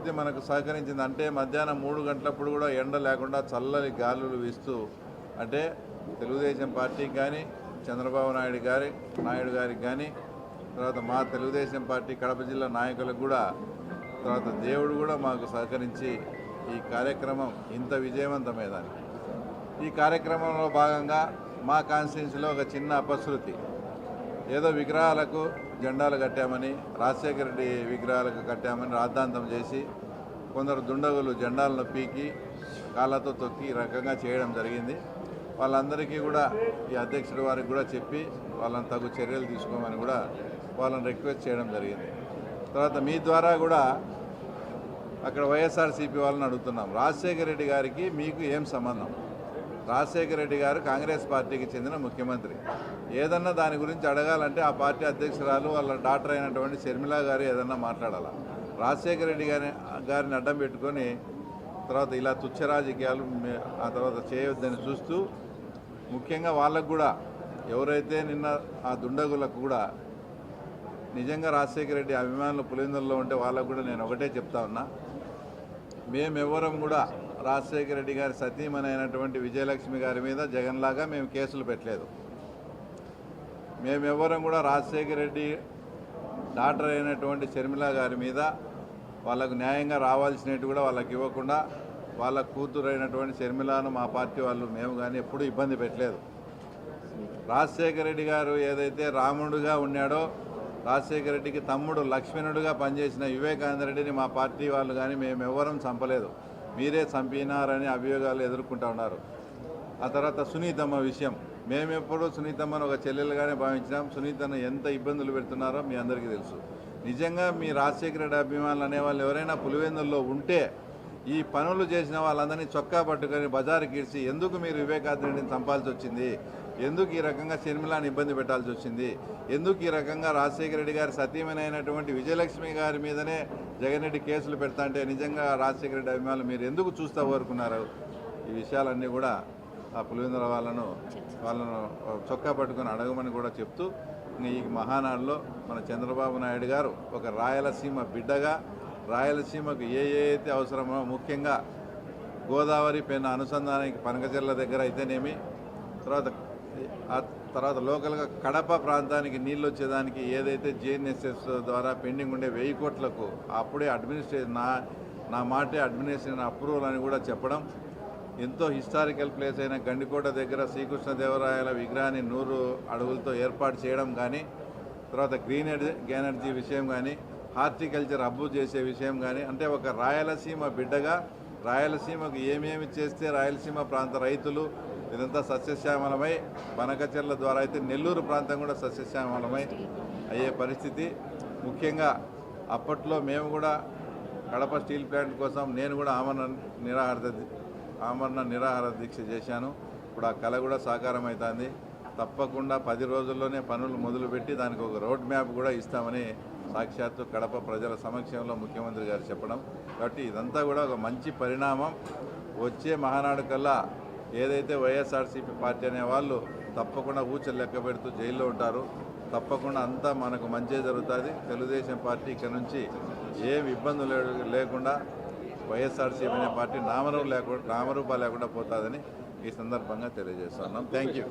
పూర్తి మనకు సహకరించింది. అంటే మధ్యాహ్నం 3 గంటలప్పుడు కూడా ఎండ లేకుండా చల్లని గాలులు వీస్తూ, అంటే తెలుగుదేశం పార్టీకి కానీ చంద్రబాబు నాయుడు గారికి కానీ తర్వాత మా తెలుగుదేశం పార్టీ కడప జిల్లా నాయకులకు కూడా తర్వాత దేవుడు కూడా మాకు సహకరించి ఈ కార్యక్రమం ఇంత విజయవంతమయ్యేదానికి. ఈ కార్యక్రమంలో భాగంగా మా కాన్స్టిట్యున్సీలో ఒక చిన్న అపశృతి, ఏదో విగ్రహాలకు జెండాలు కట్టామని, రాజశేఖర రెడ్డి విగ్రహాలకు కట్టామని రాద్ధాంతం చేసి కొందరు దుండగులు జెండాలను పీకి కాళ్ళతో తొక్కి ఈ రకంగా చేయడం జరిగింది. వాళ్ళందరికీ కూడా ఈ అధ్యక్షుడి వారికి కూడా చెప్పి వాళ్ళని తగు చర్యలు తీసుకోమని కూడా వాళ్ళని రిక్వెస్ట్ చేయడం జరిగింది. తర్వాత మీ ద్వారా కూడా అక్కడ వైఎస్ఆర్సీపీ వాళ్ళని అడుగుతున్నాం, రాజశేఖర రెడ్డి గారికి మీకు ఏం సంబంధం? రాజశేఖర రెడ్డి గారు కాంగ్రెస్ పార్టీకి చెందిన ముఖ్యమంత్రి. ఏదన్నా దాని గురించి అడగాలంటే ఆ పార్టీ అధ్యక్షురాలు వాళ్ళ డాక్టర్ అయినటువంటి షర్మిల గారు ఏదన్నా మాట్లాడాలా. రాజశేఖర రెడ్డి గారిని అడ్డం పెట్టుకొని తర్వాత ఇలా తుచ్చ రాజకీయాలు ఆ తర్వాత చేయొద్దని చూస్తూ, ముఖ్యంగా వాళ్ళకు కూడా ఎవరైతే నిన్న ఆ దుండగులకు కూడా నిజంగా రాజశేఖర రెడ్డి అభిమానులు పులివెందులలో ఉంటే వాళ్ళకు కూడా నేను ఒకటే చెప్తా ఉన్నా, మేమెవ్వరం కూడా రాజశేఖర రెడ్డి గారి సతీమణి అయినటువంటి విజయలక్ష్మి గారి మీద జగన్లాగా మేము కేసులు పెట్టలేదు. మేమెవ్వరం కూడా రాజశేఖర రెడ్డి డాక్టర్ అయినటువంటి షర్మిల గారి మీద వాళ్ళకు న్యాయంగా రావాల్సినట్టు కూడా వాళ్ళకి ఇవ్వకుండా వాళ్ళ కూతురు అయినటువంటి షర్మిలను మా పార్టీ వాళ్ళు మేము కానీ ఎప్పుడూ ఇబ్బంది పెట్టలేదు. రాజశేఖర రెడ్డి గారు ఏదైతే రాముడుగా ఉన్నాడో, రాజశేఖర రెడ్డికి తమ్ముడు లక్ష్మణుడుగా పనిచేసిన వివేకానంద రెడ్డిని మా పార్టీ వాళ్ళు కానీ మేమెవ్వరం చంపలేదు, మీరే చంపినారని అభియోగాలు ఎదుర్కొంటూ ఉన్నారు. ఆ తర్వాత సునీతమ్మ విషయం, మేమెప్పుడు సునీతమ్మను ఒక చెల్లెలుగానే భావించినాం. సునీతను ఎంత ఇబ్బందులు పెడుతున్నారో మీ అందరికీ తెలుసు. నిజంగా మీ రాజశేఖర రెడ్డి అభిమానులు అనేవాళ్ళు ఎవరైనా పులివెందుల్లో ఉంటే ఈ పనులు చేసిన వాళ్ళందరినీ చొక్కా పట్టుకొని బజారుకి ఇడిచి ఎందుకు మీరు వివేకానంద రెడ్డిని చంపాల్సి వచ్చింది, ఎందుకు ఈ రకంగా షర్మిలాని ఇబ్బంది పెట్టాల్సి వచ్చింది, ఎందుకు ఈ రకంగా రాజశేఖర రెడ్డి గారి సతీమణి అయినటువంటి విజయలక్ష్మి గారి మీదనే జగన్ రెడ్డి కేసులు పెడతా అంటే నిజంగా రాజశేఖర రెడ్డి అభిమానులు మీరు ఎందుకు చూస్తూ ఊరుకున్నారు? ఈ విషయాలన్నీ కూడా ఆ పులివెందుల వాళ్ళను చొక్కా పట్టుకొని అడగమని కూడా చెప్తూ, ఈ మహానాడులో మన చంద్రబాబు నాయుడు గారు ఒక రాయలసీమ బిడ్డగా రాయలసీమకు అయితే అవసరమో, ముఖ్యంగా గోదావరి పెన్న అనుసంధానానికి పనకచెర్ల దగ్గర అయితేనేమి, తర్వాత లోకల్గా కడప ప్రాంతానికి నీళ్ళు వచ్చేదానికి ఏదైతే జేఎన్ఎస్ఎస్ ద్వారా పెండింగ్ ఉండే 1000 కోట్లకు అప్పుడే నా మాటే అడ్మినిస్ట్రేషన్ అప్రూవల్ అని కూడా చెప్పడం, ఎంతో హిస్టారికల్ ప్లేస్ అయిన గండికోట దగ్గర శ్రీకృష్ణదేవరాయల విగ్రహాన్ని 100 అడుగులతో ఏర్పాటు చేయడం కానీ, తర్వాత గ్రీన్ ఎనర్జీ విషయం కానీ, హార్టికల్చర్ హబ్బు చేసే విషయం కానీ, అంటే ఒక రాయలసీమ బిడ్డగా రాయలసీమకు ఏమేమి చేస్తే రాయలసీమ ప్రాంత రైతులు ఇదంతా సస్యశ్యామలమై, పనకచెర్ల ద్వారా అయితే నెల్లూరు ప్రాంతం కూడా సస్యశ్యామలమై అయ్యే పరిస్థితి. ముఖ్యంగా అప్పట్లో మేము కూడా కడప స్టీల్ ప్లాంట్ కోసం నేను కూడా ఆమరణ నిరాహార దీక్ష చేశాను. ఇప్పుడు ఆ కళ కూడా సాకారం అవుతుంది. తప్పకుండా 10 రోజుల్లోనే పనులు మొదలుపెట్టి దానికి ఒక రోడ్ మ్యాప్ కూడా ఇస్తామని సాక్షాత్తు కడప ప్రజల సమక్షంలో ముఖ్యమంత్రి గారు చెప్పడం. కాబట్టి ఇదంతా కూడా ఒక మంచి పరిణామం. వచ్చే మహానాడు కల్లా ఏదైతే వైఎస్ఆర్సీపీ పార్టీ అనే వాళ్ళు తప్పకుండా ఊచలు లెక్క పెడుతూ జైల్లో ఉంటారు. తప్పకుండా అంతా మనకు మంచి జరుగుతుంది. తెలుగుదేశం పార్టీ ఇక్కడ నుంచి ఏమి ఇబ్బందులు లేకుండా వైఎస్ఆర్సీపీ అనే పార్టీ నామరూపా లేకుండా పోతుందని ఈ సందర్భంగా తెలియజేస్తున్నాం. Thank you.